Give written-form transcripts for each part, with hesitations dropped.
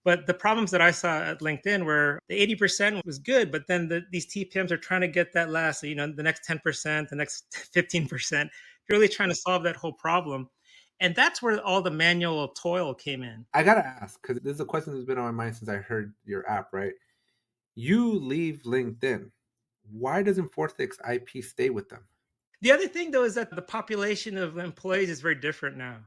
But the problems that I saw at LinkedIn were the 80% was good, but then these TPMs are trying to get that last, the next 10%, the next 15%, really trying to solve that whole problem. And that's where all the manual toil came in. I gotta ask, because this is a question that's been on my mind since I heard your app, right? You leave LinkedIn. Why doesn't Forthic's IP stay with them? The other thing, though, is that the population of employees is very different now.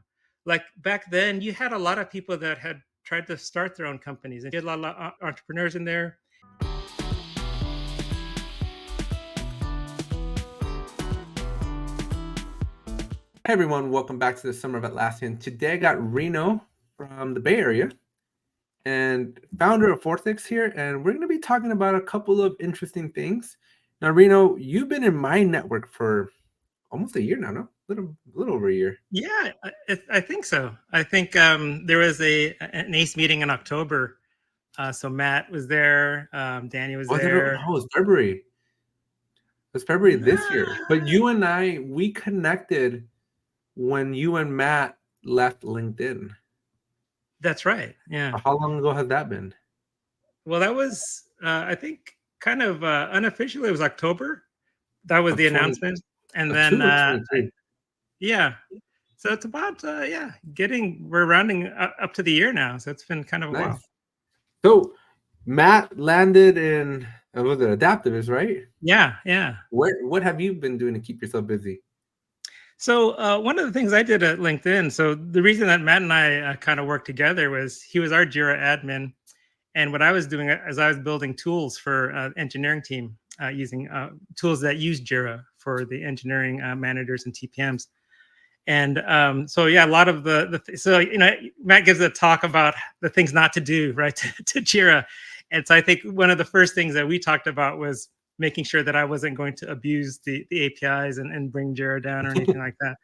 Like back then, you had a lot of people that had tried to start their own companies, and you had a lot of entrepreneurs in there. Hey everyone, welcome back to the Summer of Atlassian. Today I got Rino from the Bay Area and founder of Forthix here, and we're going to be talking about a couple of interesting things. Now, Rino, you've been in my network for almost a year now, no? A little over a year. Yeah, I think so. I think there was an ACE meeting in October. So Matt was there, Danny was there. Oh, it was February. It was February this year. But you and we connected when you and Matt left LinkedIn. That's right. Yeah. How long ago has that been? Well, that was, I think, kind of unofficially, it was October. That was the announcement. And then, yeah. So it's about, we're rounding up to the year now. So it's been kind of a while. So Matt landed in, was it Adaptivist, right? Yeah, yeah. What have you been doing to keep yourself busy? So one of the things I did at LinkedIn, so the reason that Matt and I kind of worked together was he was our Jira admin. And what I was doing is I was building tools for engineering team using tools that use Jira for the engineering managers and TPMs. And so, yeah, a lot of Matt gives a talk about the things not to do, right, to Jira. And so I think one of the first things that we talked about was making sure that I wasn't going to abuse the APIs and bring Jira down or anything like that.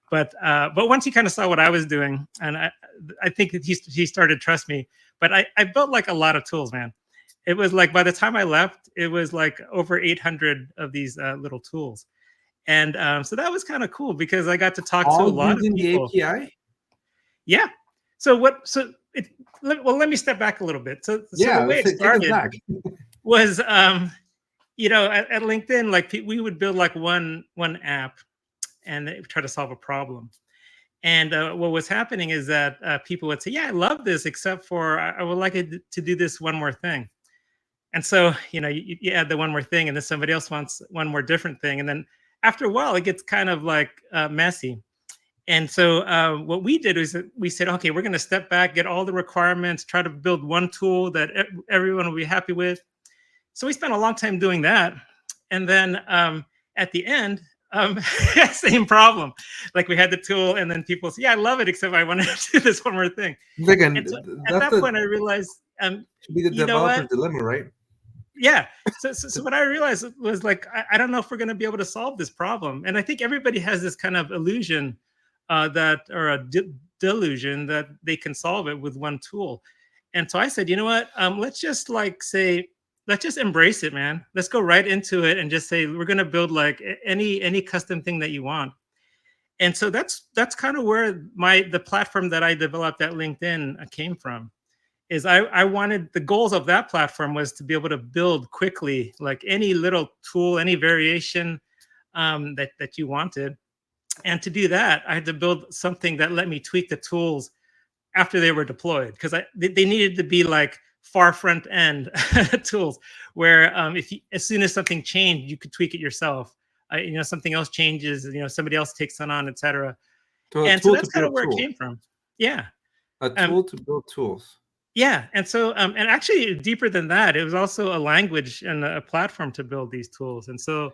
But once he kind of saw what I was doing, and I think that he started to trust me. But I built like a lot of tools, man. It was like by the time I left, it was like over 800 of these little tools. And so that was kind of cool because I got to talk to a lot of people. The API? Yeah. Let me step back a little bit. So the way it started was, at LinkedIn, like we would build like one app and try to solve a problem. And what was happening is that people would say, yeah, I love this, except for I would like it to do this one more thing. And so, you add the one more thing and then somebody else wants one more different thing. And then after a while, it gets kind of like messy. And so what we did was we said, okay, we're going to step back, get all the requirements, try to build one tool that everyone will be happy with. So we spent a long time doing that. And then at the end, same problem. Like we had the tool and then people say, yeah, I love it, except I want to do this one more thing. So at that point, I realized, should be the developer's dilemma, right? Yeah. So what I realized was like, I don't know if we're going to be able to solve this problem. And I think everybody has this kind of illusion or a delusion that they can solve it with one tool. And so I said, you know what, let's just let's just embrace it, man. Let's go right into it and just say, we're going to build like any custom thing that you want. And so that's kind of where the platform that I developed at LinkedIn came from. Is I wanted, the goals of that platform was to be able to build quickly, like any little tool, any variation that you wanted. And to do that, I had to build something that let me tweak the tools after they were deployed, because they needed to be like far front end tools where as soon as something changed, you could tweak it yourself. Something else changes, somebody else takes it on, etc. So that's kind of where it came from. Yeah. A tool to build tools. Yeah. And so, and actually deeper than that, it was also a language and a platform to build these tools. And so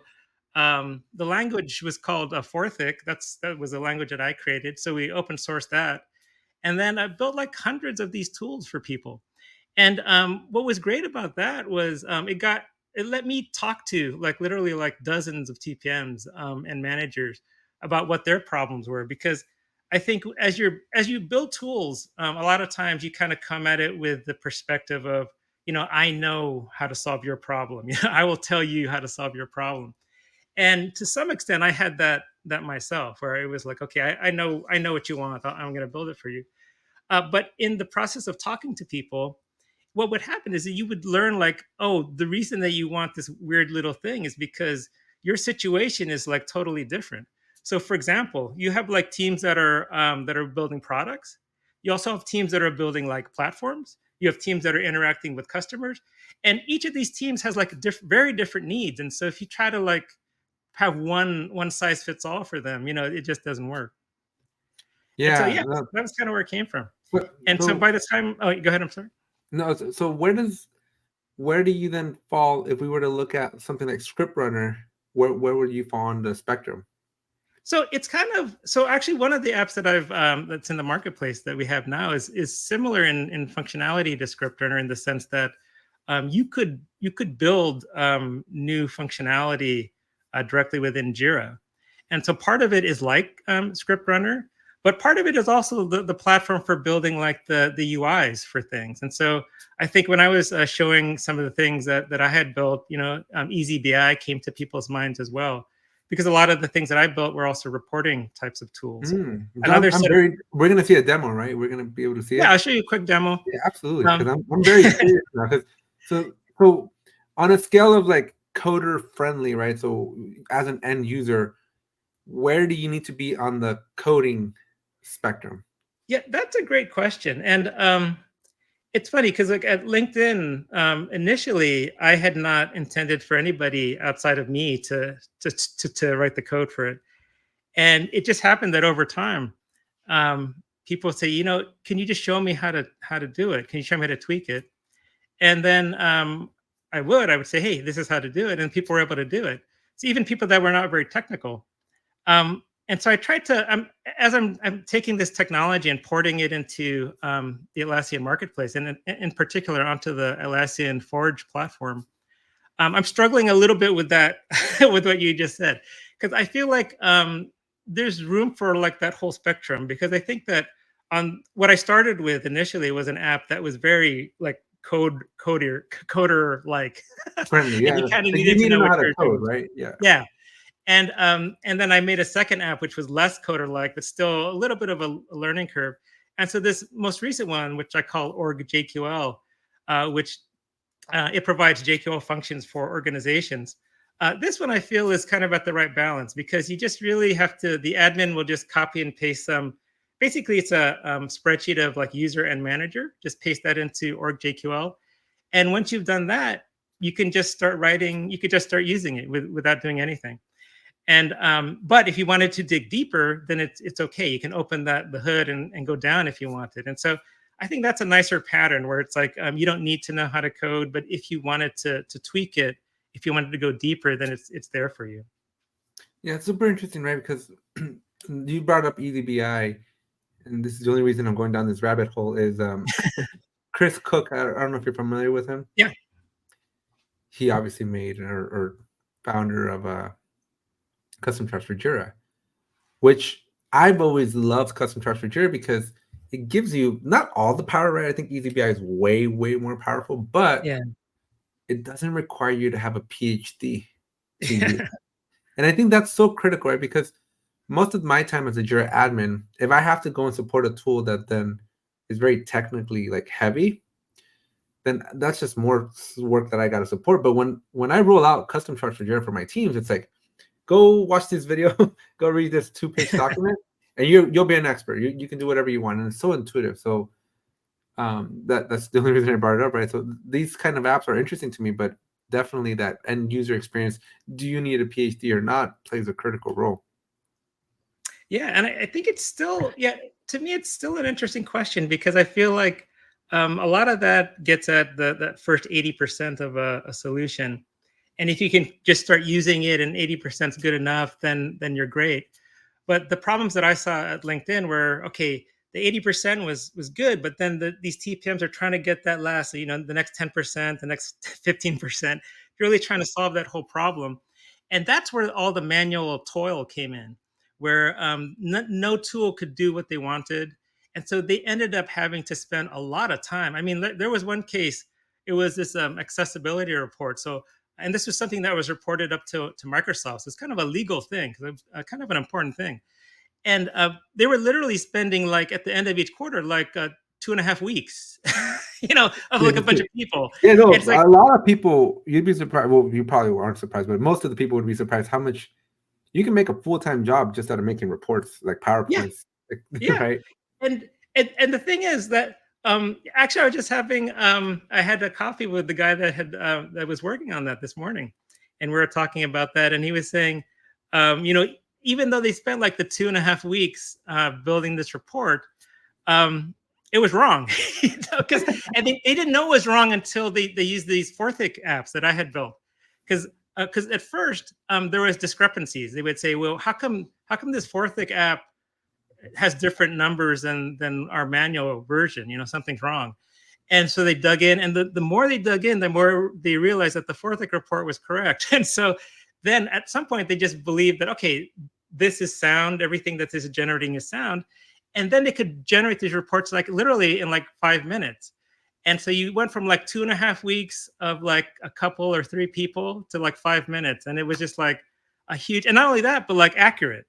the language was called Forthic. That was a language that I created. So we open sourced that. And then I built like hundreds of these tools for people. And what was great about that was it let me talk to like literally like dozens of TPMs and managers about what their problems were. Because I think as you build tools, a lot of times you kind of come at it with the perspective of, I know how to solve your problem. I will tell you how to solve your problem. And to some extent, I had that myself, where it was like, okay, I know what you want. I'm going to build it for you. But in the process of talking to people, what would happen is that you would learn like, oh, the reason that you want this weird little thing is because your situation is like totally different. So for example, you have like teams that are building products. You also have teams that are building like platforms. You have teams that are interacting with customers, and each of these teams has like very different needs. And so if you try to like have one size fits all for them, it just doesn't work. And so Yeah. yeah, No, that's kind of where it came from. so, And so so by the time, oh, go ahead. I'm sorry. no. So where do you then fall if we were to look at something like ScriptRunner? Where would you fall on the spectrum? So it's kind of so actually one of the apps that I've that's in the marketplace that we have now is similar in functionality to ScriptRunner in the sense that you could build new functionality directly within Jira, and so part of it is like ScriptRunner, but part of it is also the platform for building like the UIs for things. And so I think when I was showing some of the things that I had built, Easy BI came to people's minds as well, because a lot of the things that I built were also reporting types of tools. Another I'm set of very. We're gonna see a demo, right? We're gonna be able to see Yeah, it. I'll show you a quick demo. Yeah, absolutely. Um, Because I'm very curious now. 'Cause so on a scale of like coder friendly, right? So as an end user, where do you need to be on the coding spectrum? yeah, that's a great question, and it's funny because like at LinkedIn, initially I had not intended for anybody outside of me to write the code for it, and it just happened that over time, people say, can you just show me how to do it? Can you show me how to tweak it? And then I would say, hey, this is how to do it, and people were able to do it. So even people that were not very technical. And so I tried to, as I'm taking this technology and porting it into the Atlassian marketplace, and in particular onto the Atlassian Forge platform. I'm struggling a little bit with that, with what you just said, because I feel like there's room for like that whole spectrum. Because I think that on what I started with initially was an app that was very like coder like, Friendly, and yeah. you kind of Like you needed to need to know know what how to you were code, doing. right? Yeah. Yeah, and then I made a second app which was less coder like, but still a little bit of a learning curve. And so this most recent one, which I call org JQL, which it provides JQL functions for organizations. This one I feel is kind of at the right balance, because you just really have to, the admin will just copy and paste some, basically it's a spreadsheet of like user and manager, just paste that into org JQL. And once you've done that, you can just start writing, you could just start using it without doing anything. And but if you wanted to dig deeper, then it's okay. You can open the hood and go down if you wanted. And so I think that's a nicer pattern where it's like you don't need to know how to code, but if you wanted to tweak it, if you wanted to go deeper, then it's there for you. Yeah, it's super interesting, right? Because you brought up Easy BI, and this is the only reason I'm going down this rabbit hole is Chris Cook. I don't know if you're familiar with him. Yeah. He obviously made or founder of custom charts for Jira, which I've always loved custom charts for Jira because it gives you not all the power, right? I think Easy BI is way, way more powerful, but Yeah. it doesn't require you to have a PhD to use. And I think that's so critical, right? Because most of my time as a Jira admin, if I have to go and support a tool that then is very technically like heavy, then that's just more work that I got to support. But when I roll out custom charts for Jira for my teams, it's like, go watch this video, go read this 2-page document, and you'll be an expert. You can do whatever you want, and it's so intuitive. So that's the only reason I brought it up, right? So these kind of apps are interesting to me, but definitely that end user experience. Do you need a PhD or not plays a critical role. Yeah, and I think it's still, yeah, to me, it's still an interesting question, because I feel like a lot of that gets at that first 80% of a solution. And if you can just start using it and 80% is good enough, then you're great. But the problems that I saw at LinkedIn were, okay, the 80% was good, but then these TPMs are trying to get that last, so, the next 10%, the next 15%, really trying to solve that whole problem. And that's where all the manual toil came in, where no tool could do what they wanted. And so they ended up having to spend a lot of time. I mean, there was one case, it was this accessibility report. So, and this was something that was reported up to Microsoft. So it's kind of a legal thing, kind of an important thing. And they were literally spending, like, at the end of each quarter, like 2.5 weeks, of like a bunch of people. Yeah, no, It's like, a lot of people, you'd be surprised. Well, you probably aren't surprised, but most of the people would be surprised how much you can make a full-time job just out of making reports, like yeah, PowerPoints, yeah. right? And the thing is that actually I was just having I had a coffee with the guy that was working on that this morning, and we were talking about that, and he was saying, even though they spent like the 2.5 weeks building this report, it was wrong, because and they didn't know it was wrong until they used these Forthic apps that I had built, because at first there was discrepancies. They would say, well, how come this Forthic app has different numbers than our manual version? Something's wrong. And so they dug in, and the more they dug in, the more they realized that the Forthic report was correct. And so then at some point they just believed that, okay, this is sound, everything that this is generating is sound. And then they could generate these reports like literally in like 5 minutes. And so you went from like 2.5 weeks of like a couple or 3 people to like 5 minutes. And it was just like a huge, and not only that, but like accurate.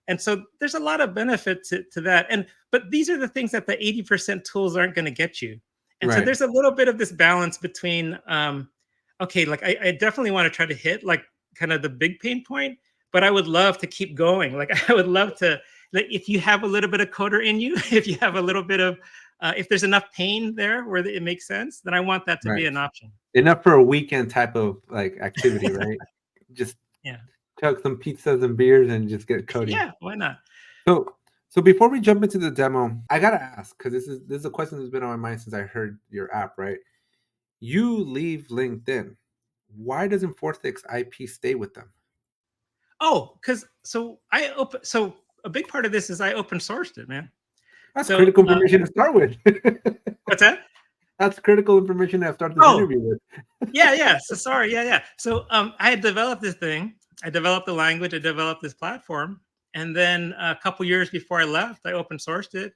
And so there's a lot of benefit to that. But these are the things that the 80% tools aren't going to get you. And so Right. there's a little bit of this balance between, okay, like I definitely want to try to hit like kind of the big pain point, but I would love to keep going. Like I would love to, like, if you have a little bit of coder in you, if you have a little bit of, if there's enough pain there where it makes sense, then I want that to be an option. Enough for a weekend type of like activity, right? Just Yeah. chug some pizzas and beers and just get coding. Yeah, why not? So before we jump into the demo, I gotta ask, because this is a question that's been on my mind since I heard your app, right? You leave LinkedIn. Why doesn't Forthic's IP stay with them? Oh, because so a big part of this is I open sourced it, man. That's So, critical information to start with. What's that? That's critical information to start this interview with. Yeah. So sorry. Yeah. So I had developed this thing. I developed the language. I developed this platform. And then a couple years before I left, I open sourced it.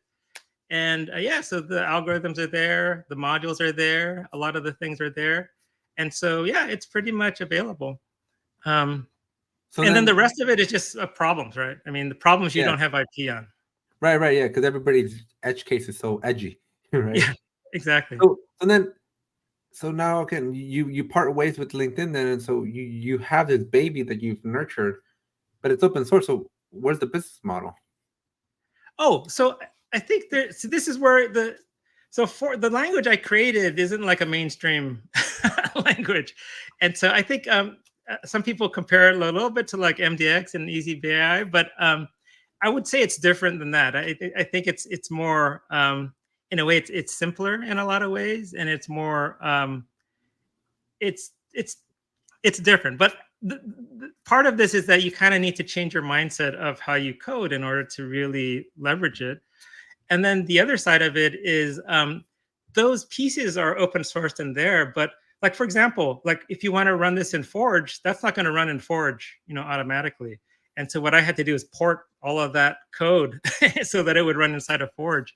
And so the algorithms are there. The modules are there. A lot of the things are there. And so, yeah, it's pretty much available. And then the rest of it is just problems, right? I mean, the problems you don't have IP on. Right. Yeah, because everybody's edge case is so edgy, right? Yeah, exactly. So now, okay, you part ways with LinkedIn then, and so you have this baby that you've nurtured, but it's open source. So where's the business model? Oh, so I think so this is where for the language I created isn't like a mainstream language, and so I think some people compare it a little bit to like MDX and EasyBAI, but I would say it's different than that. I think it's more in a way it's simpler in a lot of ways, and it's more it's different. But the part of this is that you kind of need to change your mindset of how you code in order to really leverage it. And then the other side of it is those pieces are open sourced in there, but like, for example, like if you want to run this in Forge, that's not going to run in Forge, automatically. And so what I had to do is port all of that code so that it would run inside of Forge.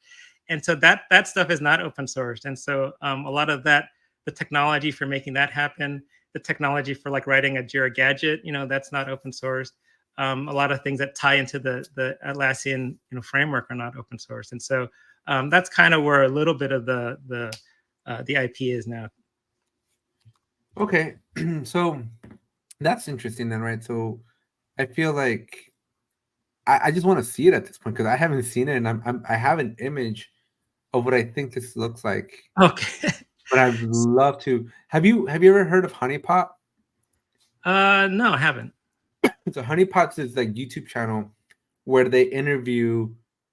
And so that stuff is not open sourced. And so a lot of that, the technology for making that happen, the technology for like writing a Jira gadget, that's not open source. A lot of things that tie into the Atlassian framework are not open source. And so that's kind of where a little bit of the IP is now. Okay, so that's interesting then, right? So I feel like I just want to see it at this point because I haven't seen it, and I have an image of what I think this looks like. Okay. But I'd love to. Have you ever heard of Honeypot? No, I haven't. So Honeypot's is like YouTube channel where they interview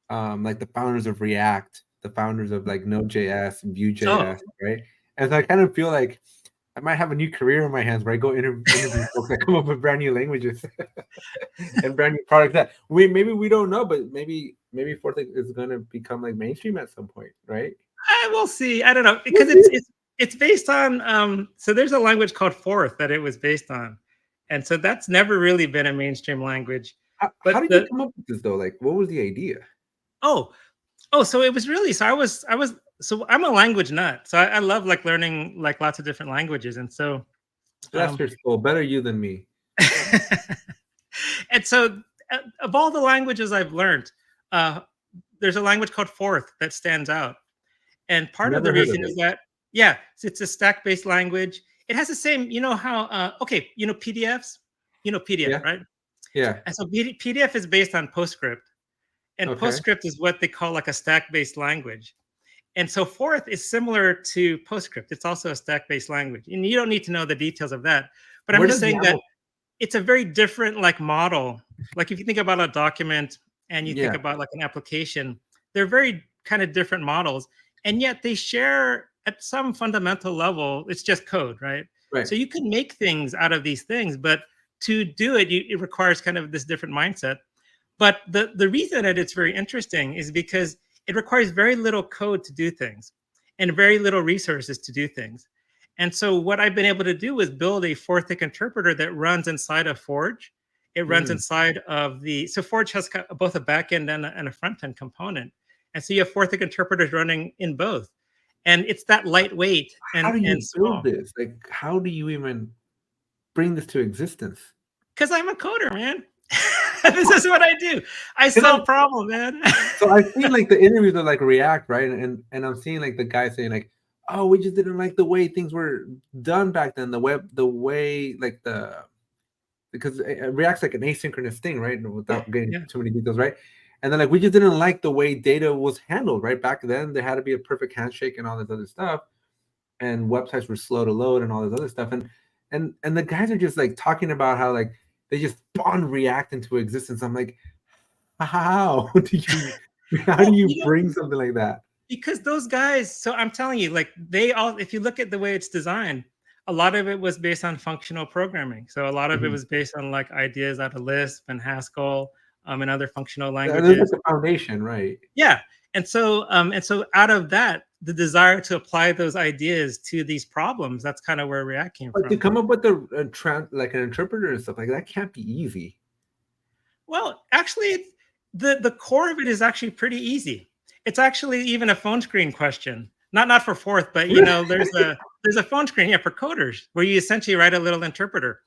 like the founders of React, the founders of like Node.js, Vue.js, right? And so I kind of feel like I might have a new career in my hands where I go interview folks that come up with brand new languages and brand new products that maybe we don't know, but maybe Forthic is going to become like mainstream at some point, right? I will see. I don't know, because it's based on so there's a language called Forth that it was based on, and so that's never really been a mainstream language. How did you come up with this though? Like, what was the idea? So it was really, so I'm a language nut. So I love like learning like lots of different languages. And so that's your soul. Better you than me. And so of all the languages I've learned, there's a language called Forth that stands out. And part of the Never heard of reason is it. that, yeah, it's a stack-based language. It has the same, you know how, okay, you know PDFs? You know PDF, Yeah. right? Yeah. And so PDF is based on PostScript. And Okay. PostScript is what they call like a stack-based language. And so Forth is similar to PostScript. It's also a stack-based language. And you don't need to know the details of that. But I'm Where just does saying that YAML? it's a very different like model. Like if you think about a document and you think Yeah. about like an application, they're very kind of different models. And yet they share at some fundamental level, it's just code, right? Right. So you can make things out of these things, but to do it, it requires kind of this different mindset. But the reason that it's very interesting is because it requires very little code to do things and very little resources to do things. And so what I've been able to do is build a Forthic interpreter that runs inside of Forge. It runs Mm. inside of so Forge has both a backend and a front end component. And so you have Forthic interpreters running in both. And it's that lightweight How do and you build small. this? Like, how do you even bring this to existence? Because I'm a coder, man. This is what I do. I You know, solve problems, man. so I've seen like the interviews of like React, right? And I'm seeing like the guy saying like, oh, we just didn't like the way things were done back then. The way like because React's like an asynchronous thing, right? Yeah, Without getting yeah. too many details, right? And then like we just didn't like the way data was handled, right? Back then there had to be a perfect handshake and all this other stuff, and websites were slow to load and all this other stuff. And the guys are just like talking about how like they just spawned React into existence. I'm like, how do you how do Well, you you know, bring something like that? because those guys, so I'm telling you, like they all, if you look at the way it's designed, a lot of it was based on functional programming. So a lot of it Mhm. was based on like ideas out of Lisp and Haskell, and other functional There's like languages. the foundation, right? Yeah. And so out of that, the desire to apply those ideas to these problems, that's kind of where React came But to from. come up with like an interpreter and stuff like that can't be easy. Well, actually, the core of it is actually pretty easy. It's actually even a phone screen question. Not for Forth, but you know, there's a phone screen, yeah, for coders where you essentially write a little interpreter.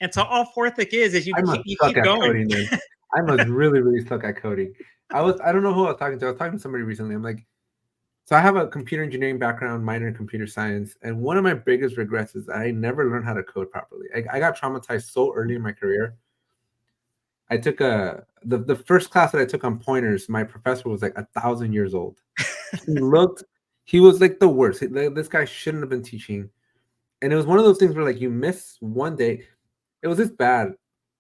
And so all Forthic is I must you suck keep at going. coding then. I must really, really suck at coding. I don't know who I was talking to. I was talking to somebody recently. I'm like, so I have a computer engineering background, minor in computer science, and one of my biggest regrets is I never learned how to code properly. I got traumatized so early in my career. I took the first class that I took on pointers. My professor was like 1,000 years old. He was like the worst. This guy shouldn't have been teaching. And it was one of those things where like you miss one day. It was this bad.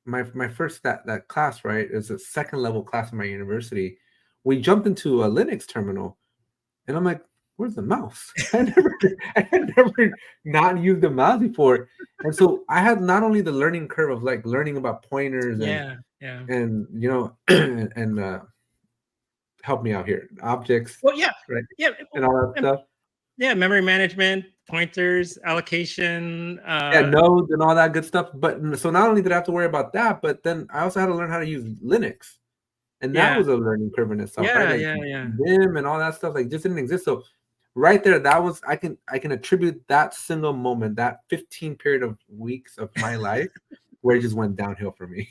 My first that class, right? It was a second level class in my university. We jumped into a Linux terminal, and I'm like, "Where's the mouse?" I had never not used the mouse before, and so I had not only the learning curve of like learning about pointers Yeah, yeah. and and help me out here, objects, Well, yeah, right, yeah, and all that and- stuff. yeah. Memory management, pointers, allocation. Yeah, nodes and all that good stuff. But so not only did I have to worry about that, but then I also had to learn how to use Linux. And that Yeah, was a learning curve in itself, right? yeah, Like yeah, yeah. Vim and all that stuff, like just didn't exist. So right there, that was I can attribute that single moment, that 15 period of weeks of my life where it just went downhill for me.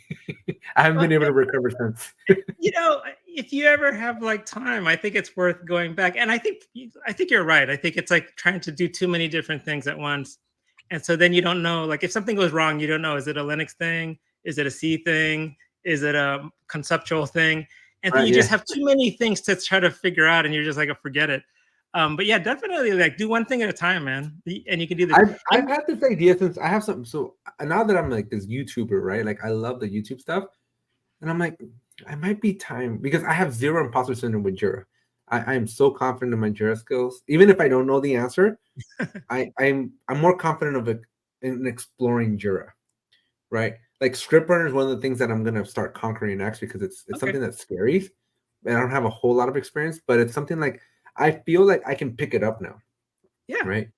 I haven't Well, been able to recover since. you know, if you ever have like time, I think it's worth going back. And I think you're right. I think it's like trying to do too many different things at once. And so then you don't know, like if something goes wrong, you don't know, is it a Linux thing? Is it a C thing? Is it a conceptual thing? And then Right, you just yeah. have too many things to try to figure out and you're just like, oh, forget it. But yeah, definitely like do one thing at a time, man. And you can do this. I've had this idea since I have some. So now that I'm like this YouTuber, right? Like I love the YouTube stuff. And I'm like, I might be time because I have zero imposter syndrome with Jira. I am so confident in my Jira skills. Even if I don't know the answer, I'm more confident of it in exploring Jira, right? Like ScriptRunner is one of the things that I'm gonna start conquering next because it's Okay. something that's scary. And I don't have a whole lot of experience, but it's something like I feel like I can pick it up now, Yeah. right?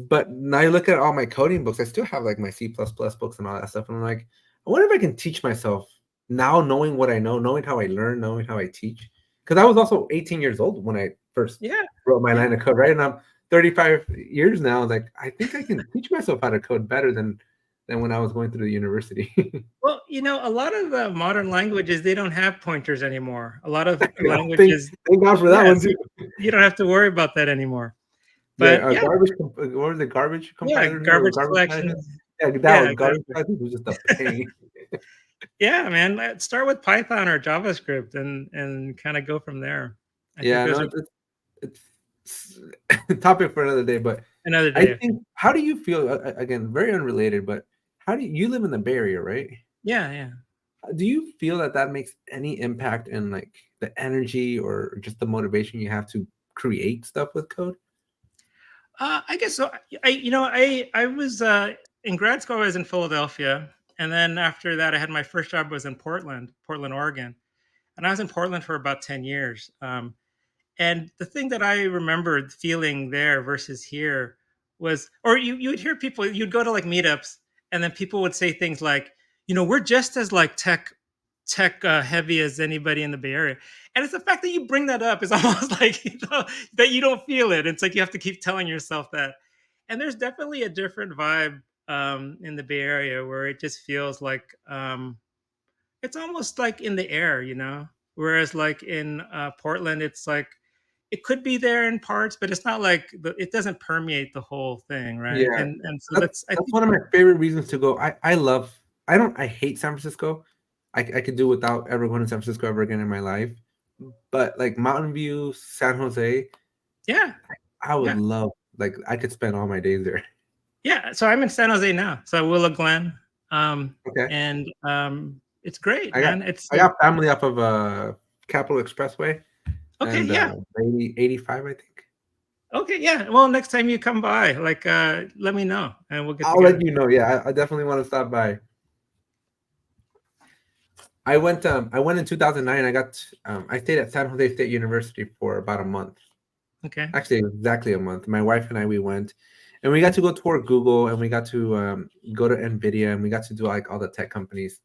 But now I look at all my coding books, I still have like my C++ books and all that stuff. And I'm like, I wonder if I can teach myself now, knowing what I know, knowing how I learn, knowing how I teach. Because I was also 18 years old when I first Yeah. wrote my Yeah. line of code, right? And I'm 35 years now. Like, I think I can teach myself how to code better than than when I was going through the university. Well, a lot of the modern languages, they don't have pointers anymore. A lot of thank, languages, thank God for that yeah, one so too. you don't have to worry about that anymore. Yeah, But yeah, garbage. What was it? Garbage yeah, compilers or garbage garbage management? collections. Yeah, that Yeah, was garbage exactly. collections was just a pain. Yeah, man. Start with Python or JavaScript and kind of go from there. I think Yeah, those no, are it's topic for another day. But another I day. think, how do you feel? Again, very unrelated, but how do you live in the Bay Area, right? Yeah, yeah. Do you feel that that makes any impact in like the energy or just the motivation you have to create stuff with code? I guess so. I was in grad school. I was in Philadelphia, and then after that, I had my first job was in Portland, Oregon, and I was in Portland for about 10 years. And the thing that I remembered feeling there versus here was, or you would hear people, you'd go to like meetups, and then people would say things like, we're just as like tech heavy as anybody in the Bay Area. And it's the fact that you bring that up is almost like that you don't feel it. It's like you have to keep telling yourself that. And there's definitely a different vibe in the Bay Area where it just feels like it's almost like in the air. Whereas like in Portland, it's like it could be there in parts, but it's not like it doesn't permeate the whole thing, right? Yeah, And so that's I that's think, one of my favorite reasons to go. I hate San Francisco. I could do without ever going to San Francisco ever again in my life. But like Mountain View, San Jose, yeah, I would yeah, love, like I could spend all my days there. yeah. So I'm in San Jose now, so Willow Glen, Okay. and it's great, I got man. It's I got family off of Capital Expressway okay, and yeah, 85, I think. okay, yeah. Well, next time you come by, like, let me know, and we'll get I'll let together. you know. Yeah, I definitely want to stop by. I went in 2009. I stayed at San Jose State University for about a month. Okay. Actually, exactly a month. My wife and I, we went, and we got to go tour Google, and we got to go to Nvidia, and we got to do like all the tech companies.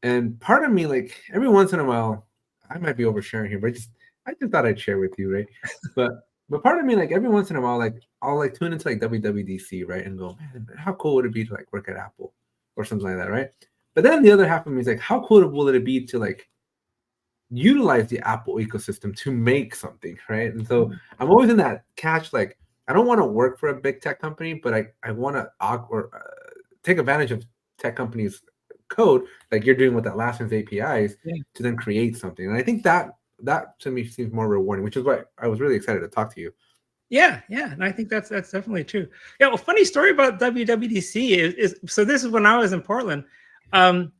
And part of me, like every once in a while, I might be oversharing here, but I just thought I'd share with you, right? But part of me, like every once in a while, like I'll like tune into like WWDC, right, and go, man, how cool would it be to like work at Apple or something like that, right? But then the other half of me is like, how cool would it be to like utilize the Apple ecosystem to make something, right? And so I'm always in that catch, like I don't want to work for a big tech company, but I want to take advantage of tech companies' code, like you're doing with Atlassian's APIs, Yeah. to then create something. And I think that to me seems more rewarding, which is why I was really excited to talk to you. Yeah, yeah, and I think that's definitely true. Yeah, well, funny story about WWDC is so this is when I was in Portland. Um,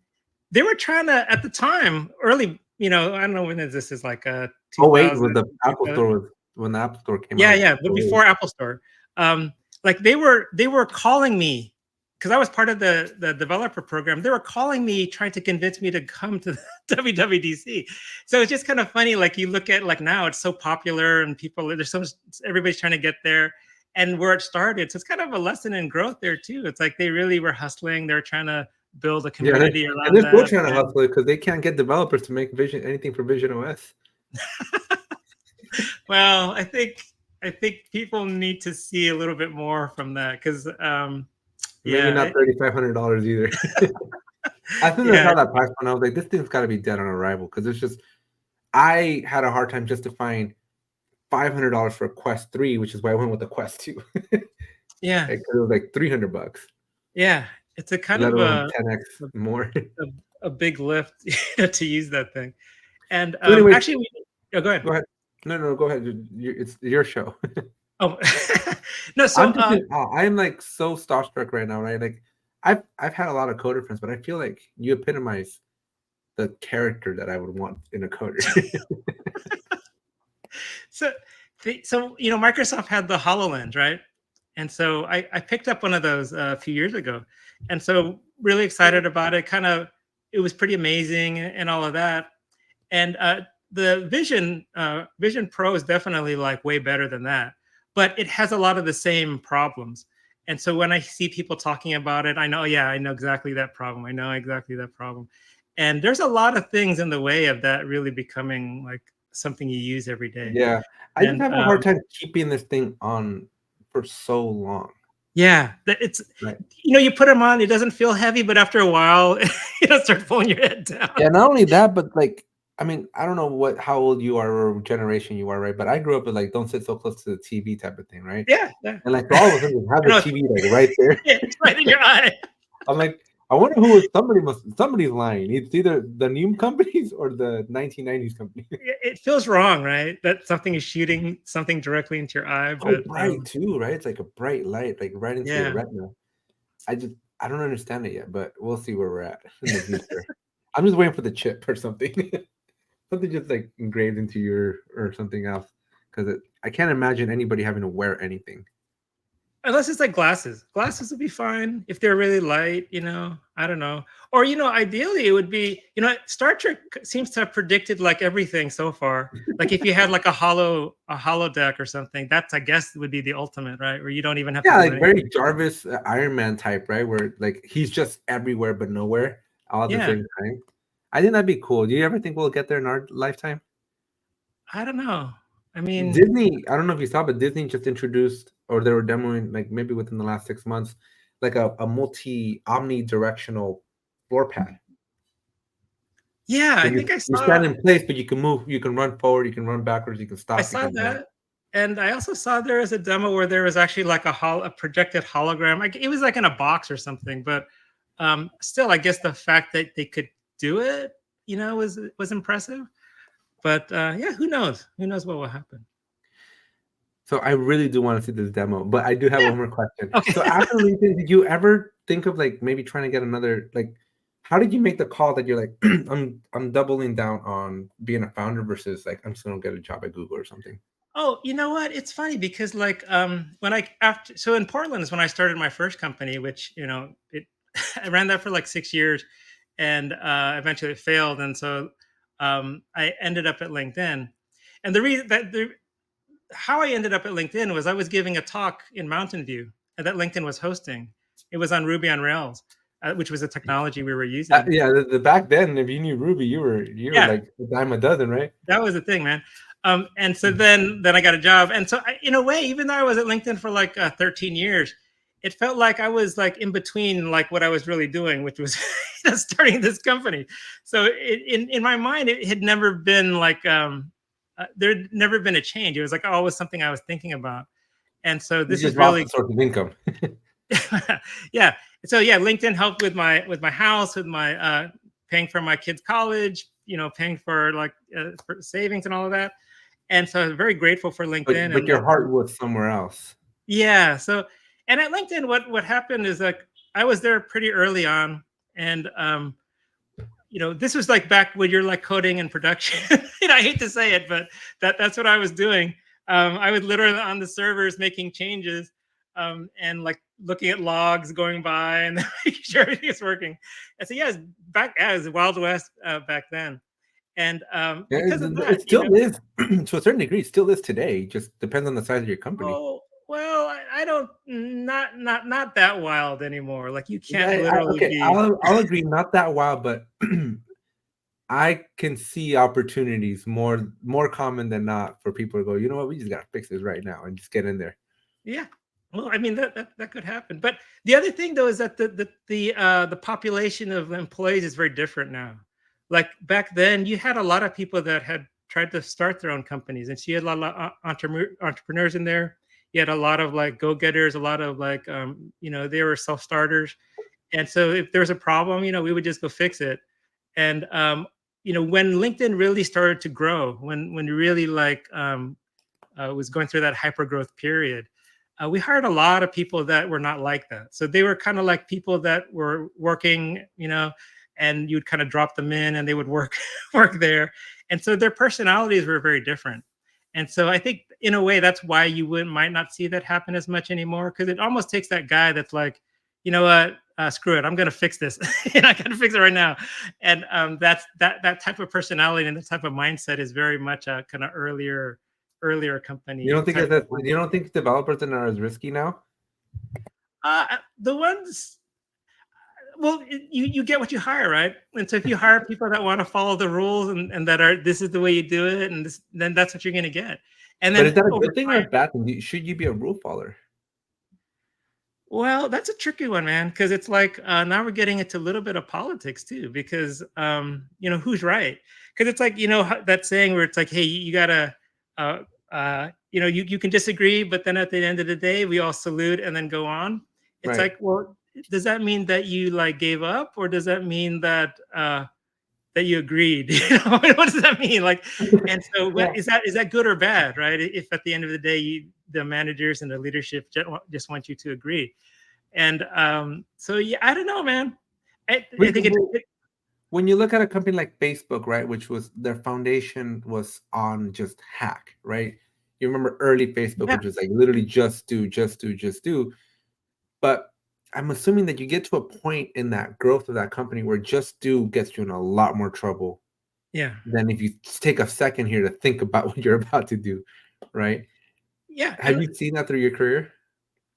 they were trying to at the time early, I don't know when this is like Oh wait, with 2000. the Apple Store was when the Apple Store came Yeah, out. yeah, but before Apple Store. Like they were calling me because I was part of the developer program. They were calling me trying to convince me to come to the WWDC. So it's just kind of funny. Like you look at like now it's so popular and everybody's trying to get there and where it started. So it's kind of a lesson in growth there too. It's like they really were hustling. They're trying to build a Yeah, community and around they're still that. trying to And hustle it because they can't get developers to make anything for Vision OS. well, I think people need to see a little bit more from that because Maybe yeah, not $3,500 either. As soon as I yeah, saw that price point, I was like, this thing's got to be dead on arrival because it's just, I had a hard time justifying $500 for a Quest 3, which is why I went with the Quest 2. yeah, It was like $300, yeah. It's a kind let of alone 10x more. a big lift to use that thing. And So, anyways, actually, go ahead. go ahead. No, go ahead. It's your show. Oh, no. I'm So, just in awe. I am like so starstruck right now, right? Like, I've had a lot of coder friends, but I feel like you epitomize the character that I would want in a coder. so, Microsoft had the HoloLens, right? And so I picked up one of those a few years ago, and so really excited about it. It was pretty amazing and all of that. And the Vision Pro is definitely like way better than that, but it has a lot of the same problems. And so when I see people talking about it, I know, yeah, I know exactly that problem. I know exactly that problem. And there's a lot of things in the way of that really becoming like something you use every day. Yeah, I just And have a hard time keeping this thing on for so long. Yeah, it's Right. you put them on, it doesn't feel heavy, but after a while, start pulling your head down. Yeah, not only that, but like, I mean, I don't know how old you are or generation you are, right? But I grew up with like, don't sit so close to the TV type of thing, right? Yeah, yeah. And like, so all of a sudden, you have I the know. TV like right there. It's right in your eye. I'm like, I wonder who was somebody's lying. It's either the new companies or the 1990s company. It feels wrong, right? That something is shooting something directly into your eye, So but bright too, right? It's like a bright light, like right into your yeah. retina. I don't understand it yet, but we'll see where we're at in the future. I'm just waiting for the chip or something. Something just like engraved into your or something else. Because I can't imagine anybody having to wear anything. Unless it's like glasses. Glasses would be fine if they're really light, I don't know. Or, ideally it would be, Star Trek seems to have predicted like everything so far. Like if you had like a hollow deck or something, that's I guess would be the ultimate, right? Where you don't even have to Yeah, do like very anything. Jarvis Iron Man type, right? Where like he's just everywhere but nowhere all at the Yeah. same time. I think that'd be cool. Do you ever think we'll get there in our lifetime? I don't know. I mean, Disney, I don't know if you saw, but Disney just introduced, or they were demoing, like maybe within the last 6 months, like a omnidirectional floor pad. yeah, So I think you stand in place, but you can move, you can run forward, you can run backwards, you can I stop, you saw can run. that. And I also saw there was a demo where there was actually like a projected hologram. Like it was like in a box or something, but still, I guess the fact that they could do it, was impressive. But yeah, who knows? Who knows what will happen? So I really do want to see this demo, but I do have Yeah. one more question. Okay. So after LinkedIn, did you ever think of like maybe trying to get another like? How did you make the call that you're like, I'm doubling down on being a founder versus like I'm just gonna get a job at Google or something? Oh, you know what? It's funny because like when I after so in Portland is when I started my first company, which it I ran that for like 6 years, and eventually it failed, and so I ended up at LinkedIn, and the reason that the how I ended up at LinkedIn was I was giving a talk in Mountain View that LinkedIn was hosting. It was on Ruby on Rails, which was a technology we were using. Yeah, the back then, if you knew Ruby, you were Yeah, like a dime a dozen, right? that was the thing, man. And so then I got a job, and so in a way, even though I was at LinkedIn for like 13 years, it felt like I was like in between like what I was really doing, which was starting this company. So in my mind, it had never been like there'd never been a change. It was like always something I was thinking about, and so You this just is lost the really source of income. yeah. So yeah, LinkedIn helped with my house, with my paying for my kids' college, paying for like for savings and all of that. And so I'm very grateful for LinkedIn. But your heart was somewhere else. Yeah. So and at LinkedIn, what happened is like I was there pretty early on, and this was like back when you're like coding and production. I hate to say it, but that's what I was doing. I was literally on the servers making changes, and like looking at logs going by and making sure everything is working. And so yeah, it was Wild West back then. And Yeah, because of that, it still is to a certain degree. It still is today. It just depends on the size of your company. oh well, I don't not that wild anymore. Like you can't Yeah, literally okay, be. I'll agree. Not that wild, but I can see opportunities more common than not for people to go. You know what? We just gotta fix this right now and just get in there. Yeah. Well, I mean that could happen. But the other thing though is that the population of employees is very different now. Like back then, you had a lot of people that had tried to start their own companies, and so you had a lot of entrepreneurs in there. You had a lot of like go-getters, a lot of like they were self-starters. And so if there was a problem, we would just go fix it. And when LinkedIn really started to grow, when really like was going through that hyper growth period, we hired a lot of people that were not like that. So they were kind of like people that were working, and you'd kind of drop them in and they would work work there. And so their personalities were very different. And so I think in a way that's why you might not see that happen as much anymore, because it almost takes that guy that's like, you know what, screw it, I'm going to fix this. And I got to fix it right now. And that type of personality and that type of mindset is very much a kind of earlier You company don't think type that of you don't think developers are not as risky now? the ones well you get what you hire, right? And so if you hire people that want to follow the rules, and that are this is the way you do it, and then that's what you're going to get. And But is then that a over good thing or a time, bad thing? Should you be a rule follower? Well, that's a tricky one, man, because it's like now we're getting into a little bit of politics too, because who's right? Because it's like that saying where it's like, hey, you gotta, uh, you can disagree, but then at the end of the day, we all salute and then go on. It's Right. like, well, does that mean that you like gave up, or does that mean that you agreed? What does that mean? Like, and so Yeah. what is that good or bad, right? If at the end of the day, the managers and the leadership just want you to agree. And so yeah, I don't know, man. I think Well, when you look at a company like Facebook, right, which was their foundation was on just hack, right? You remember early Facebook, yeah, which was like literally just do, just do, just do. But I'm assuming that you get to a point in that growth of that company where just do gets you in a lot more trouble yeah, than if you take a second here to think about what you're about to do, right? yeah. Have you seen that through your career?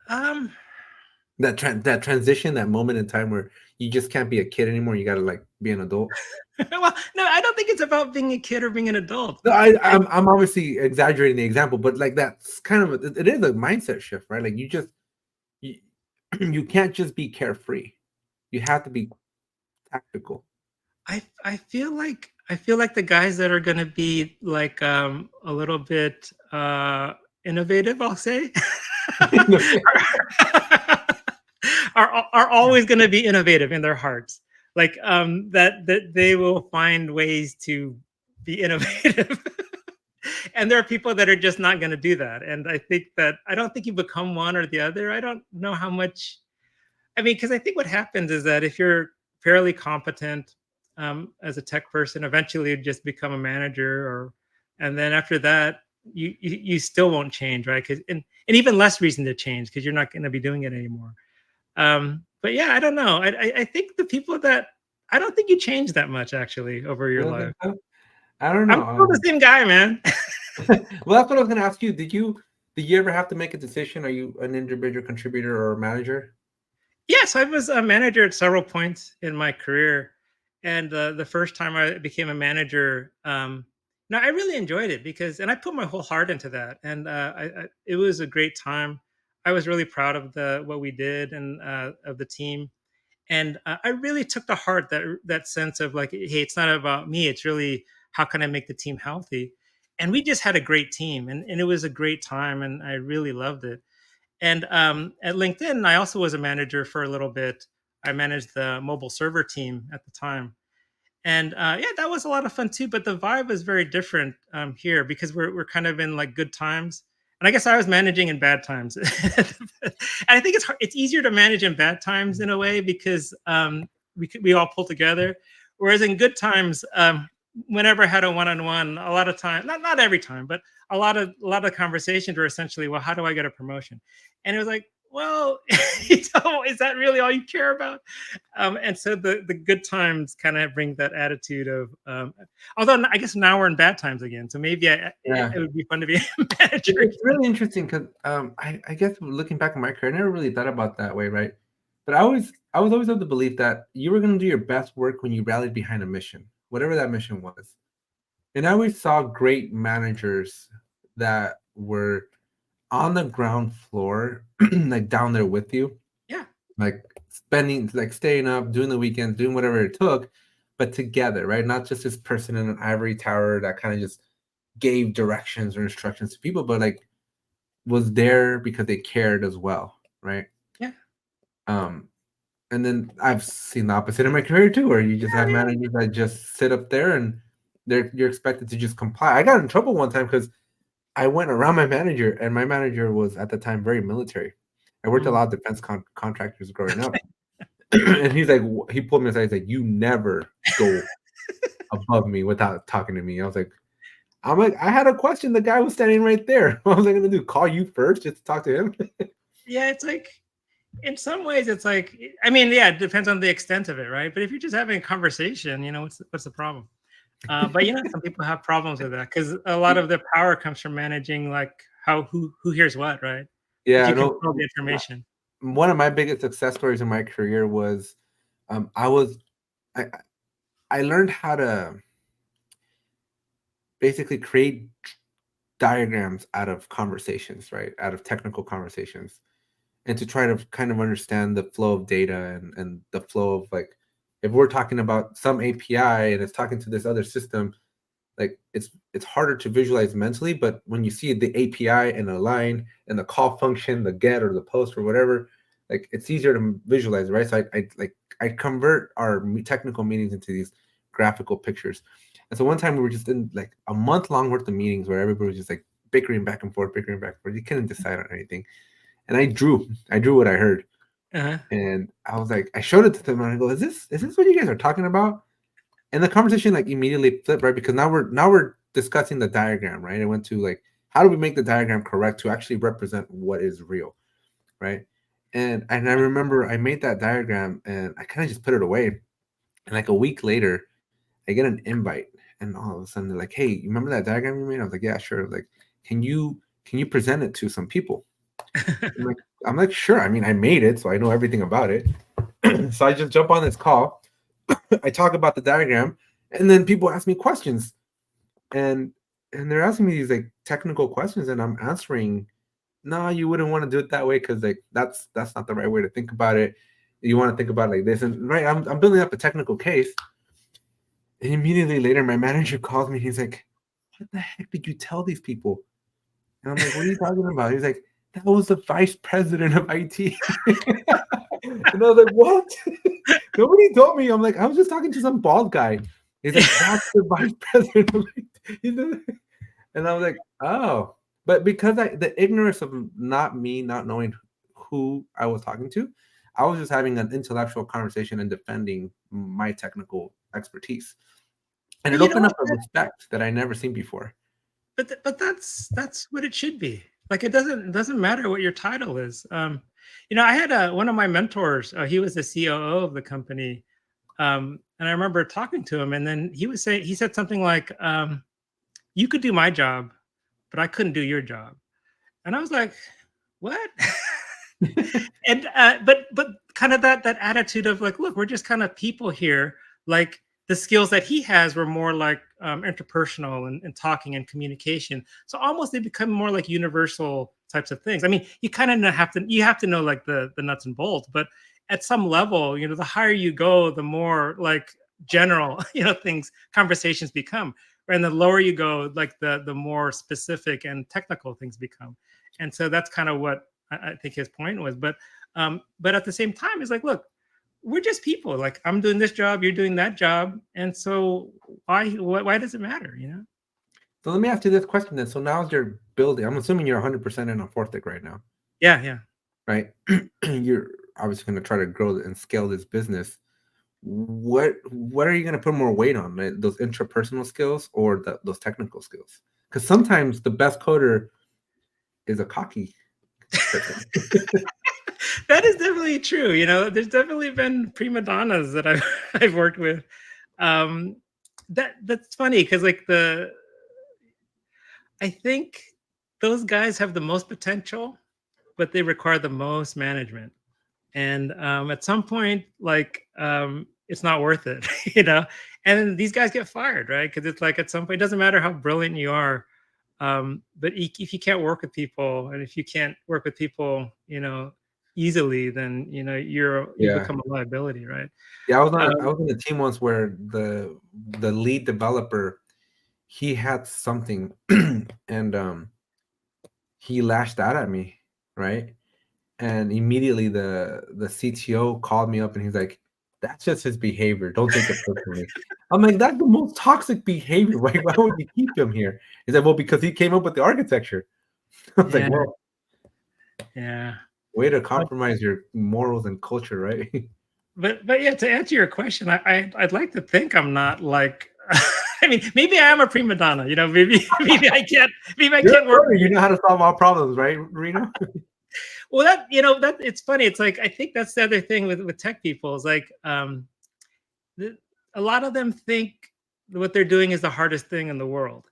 Um, That transition, that moment in time where you just can't be a kid anymore. You got to like be an adult. well, no, I don't think it's about being a kid or being an adult. No, I I'm obviously exaggerating the example, but like that's kind of it is a mindset shift, right? Like you, you can't just be carefree. You have to be tactical. I feel like the guys that are going to be like a little bit innovative, I'll say, are always going to be innovative in their hearts. Like that they will find ways to be innovative. And there are people that are just not going to do that. And I don't think you become one or the other. I don't know how much. I mean, because I think what happens is that if you're fairly competent as a tech person, eventually you just become a manager, and then after that, you still won't change, right? Because and even less reason to change because you're not going to be doing it anymore. But yeah, I don't know. I think the people that I don't think you change that much actually over You your don't think life. so? I don't I'm know. still the same guy, man. Well, that's what I was going to ask you. Did you ever have to make a decision? Are you an individual contributor or a manager? Yes, I was a manager at several points in my career, and the first time I became a manager, no, I really enjoyed it because, and I put my whole heart into that, and it was a great time. I was really proud of the what we did and of the team, and I really took to heart that sense of like, hey, it's not about me; it's really how can I make the team healthy, and we just had a great team, and it was a great time, and I really loved it. And at LinkedIn, I also was a manager for a little bit. I managed the mobile server team at the time. And yeah, that was a lot of fun too. But the vibe was very different here because we're kind of in like good times. And I guess I was managing in bad times. And I think it's easier to manage in bad times in a way because we all pull together. Whereas in good times, whenever I had a one-on-one, a lot of time, not every time, but a lot of conversations were essentially, well, how do I get a promotion? And it was like, well, is that really all you care about? And so the good times kind of bring that attitude of, although I guess now we're in bad times again, so maybe it Yeah. would be fun to be a manager It's again. really interesting because I guess looking back at my career, I never really thought about that way, right? But I was always of the belief that you were going to do your best work when you rallied behind a mission, whatever that mission was. And I always saw great managers that were on the ground floor, like down there with you, Yeah, like spending, like staying up, doing the weekends, doing whatever it took, but together, right? Not just this person in an ivory tower that kind of just gave directions or instructions to people, but like was there because they cared as well, right? yeah, Um, and then I've seen the opposite in my career too, where you just have yeah, managers that just sit up there and you're expected to just comply. I got in trouble one time because I went around my manager, and my manager was at the time very military. I worked a mm, lot of defense contractors growing up, and he's like, he pulled me aside. He's like, "You never go above me without talking to me." I'm like, I had a question. The guy was standing right there. What was I gonna do? Call you first just to talk to him? yeah. It's like in some ways, it's like I mean, yeah, it depends on the extent of it, right? But if you're just having a conversation, what's the problem? But some people have problems with that because a lot of the power comes from managing like how who hears what, right? If Yeah, you no. control the information. One of my biggest success stories in my career was, I was I I learned how to basically create diagrams out of conversations, right? Out of technical conversations. and to try to kind of understand the flow of data and the flow of, like, if we're talking about some API and it's talking to this other system, like it's harder to visualize mentally, but when you see the API and a line and the call function, the get or the post or whatever, like it's easier to visualize, right? So I convert our technical meetings into these graphical pictures. And so one time we were just in like a month long worth of meetings where everybody was just like bickering back and forth, bickering back and forth. You couldn't decide on anything. And I drew what I heard. Uh-huh. And I was like, I showed it to them and I go, is this what you guys are talking about? And the conversation like immediately flipped, right? Because now we're discussing the diagram, right? It went to like, how do we make the diagram correct to actually represent what is real, right? And I remember I made that diagram and I kind of just put it away. And like a week later, I get an invite, and all of a sudden they're like, "Hey, you remember that diagram you made?" I was like, "Yeah, sure." Like, can you present it to some people? I'm like, sure. I mean, I made it, so I know everything about it. So I just jump on this call. I talk about the diagram, and then people ask me questions, and they're asking me these like technical questions, and I'm answering, "No, you wouldn't want to do it that way because like that's not the right way to think about it. You want to think about it like this." And right, I'm building up a technical case, and immediately later, my manager calls me. He's like, "What the heck did you tell these people?" And I'm like, "What are you talking about?" He's like, "That was the vice president of IT." And I was like, "What?" Nobody told me. I'm like, I was just talking to some bald guy. He's like, "That's the vice president of IT." And I was like, "Oh." But because the ignorance of not knowing who I was talking to, I was just having an intellectual conversation and defending my technical expertise. And But it you know opened what? up a respect that I never seen before. But that's what it should be. Like it doesn't matter what your title is. I had one of my mentors. He was the COO of the company, and I remember talking to him, and then he said something like, "You could do my job, but I couldn't do your job." And I was like, "What?" And but kind of that attitude of like, look, we're just kind of people here. Like the skills that he has were more like interpersonal and talking and communication. So almost they become more like universal types of things. I mean, you kind of have to know like the nuts and bolts, but at some level, the higher you go, the more like general things conversations become. And the lower you go, like the more specific and technical things become. And so that's kind of what I think his point was. But at the same time, it's like, look, we're just people. Like I'm doing this job, you're doing that job, and so why does it matter? So let me ask you this question then. So now as you're building, I'm assuming you're 100% in on Forthic right now, Yeah. right? You're obviously going to try to grow and scale this business. What are you going to put more weight on, right? Those intrapersonal skills or those technical skills? Because sometimes the best coder is a cocky person. That is definitely true. There's definitely been prima donnas that I've I've worked with. Um, that's funny because I think those guys have the most potential, but they require the most management. And at some point, like it's not worth it, And these guys get fired, right? Because it's like at some point, it doesn't matter how brilliant you are, but if you can't work with people, and if you can't work with people, easily, then you Yeah. become a liability, right? Yeah, I Um, was on a team once where the lead developer, he had something and he lashed out at me, right? And immediately the CTO called me up and he's like, "That's just his behavior. Don't take it personally." I'm like, "That's the most toxic behavior. Why would you keep him here?" He's like, "Well, because he came up with the architecture." I was like, yeah, "Well, yeah. way to But compromise your morals and culture, right?" but yeah, to answer your question, I'd like to think I'm not like. I mean, maybe I am a prima donna. Maybe I You're can't a work. coder. You know how to solve all problems, right, Reno? Well, that it's funny. It's like I think that's the other thing with tech people is like the, a lot of them think what they're doing is the hardest thing in the world,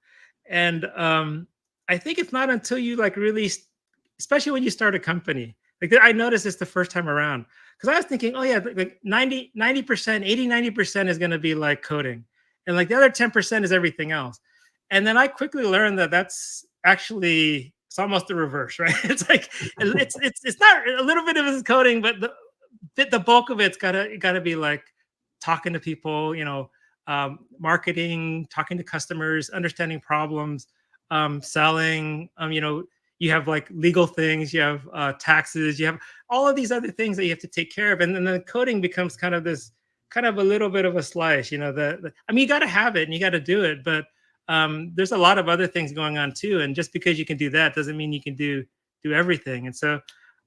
and I think it's not until you like really, especially when you start a company. Like I noticed this the first time around because I was thinking, oh yeah, like 90%, 80, 90% is going to be like coding, and like the other 10% is everything else. And then I quickly learned that that's actually it's almost the reverse, right? It's like it's not a little bit of it is coding, but the bulk of it's gotta be like talking to people, marketing, talking to customers, understanding problems, selling. You have like legal things, you have taxes, you have all of these other things that you have to take care of, and then the coding becomes kind of a little bit of a slice. I mean, you got to have it and you got to do it, but there's a lot of other things going on too. And just because you can do that doesn't mean you can do everything.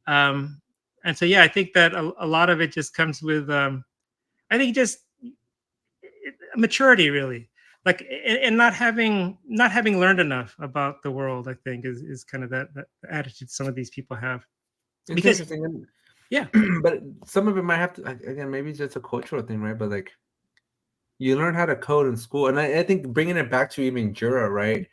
Um, and so, yeah, I think that a lot of it just comes with, I think just maturity, really, like, and not having learned enough about the world. I think is kind of that attitude some of these people have. It's Because interesting. yeah, But some of it might have to, again, maybe it's just a cultural thing, right? But like, you learn how to code in school, and I think bringing it back to even Jura, right?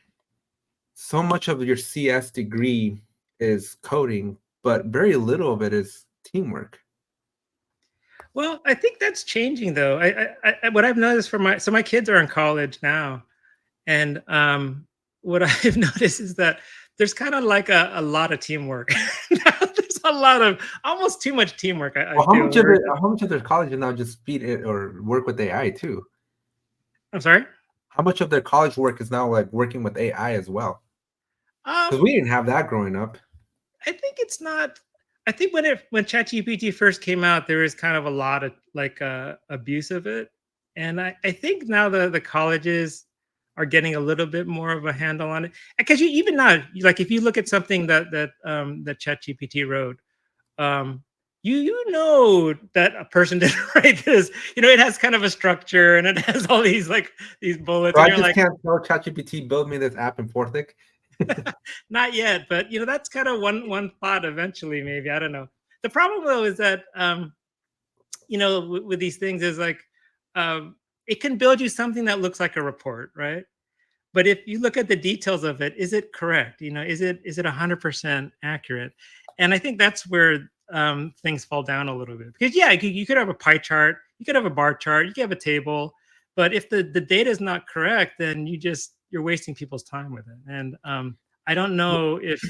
So much of your CS degree is coding, but very little of it is teamwork. well, I think that's changing though. What I've noticed from my kids are in college now, and what I've noticed is that there's kind of like a lot of teamwork. Now, there's a lot of almost too much teamwork. I Well, feel. how much of their college is now just feed it or work with AI too? I'm sorry. How much of their college work is now like working with AI as well? Because Um, we didn't have that growing up. I think it's not. I think when ChatGPT first came out, there was kind of a lot of like abuse of it, and I think now the colleges are getting a little bit more of a handle on it. Because you even now, like if you look at something that ChatGPT wrote, you know that a person didn't write this. It has kind of a structure and it has all these bullets, So and I you're just like, can't tell ChatGPT build me this app in Forthic. not yet, but that's kind of one thought eventually, maybe. I don't know. The problem though is that with these things is like it can build you something that looks like a report, right? But if you look at the details of it, is it correct? Is it 100% accurate? And I think that's where things fall down a little bit. Because yeah, you could have a pie chart, you could have a bar chart, you could have a table, but if the data is not correct, then you're wasting people's time with it. And I don't know if,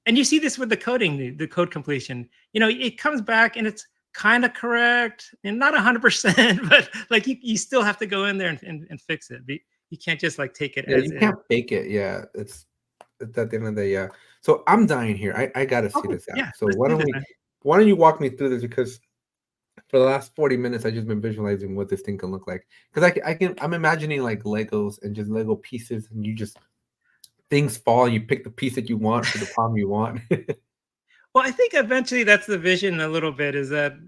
and you see this with the code completion. It comes back and it's kind of correct and not 100%, but like you still have to go in there and fix it. You can't just like take it Yeah, as you is. can't fake it. Yeah, it's at the end of the day. Yeah. So I'm dying here. I gotta see Oh, this app. yeah, So let's do this, man. why don't you walk me through this, because for the last 40 minutes I've just been visualizing what this thing can look like. Because I'm imagining like Legos and just Lego pieces, and you just things fall, you pick the piece that you want for the problem you want. Well, I think eventually that's the vision a little bit, is that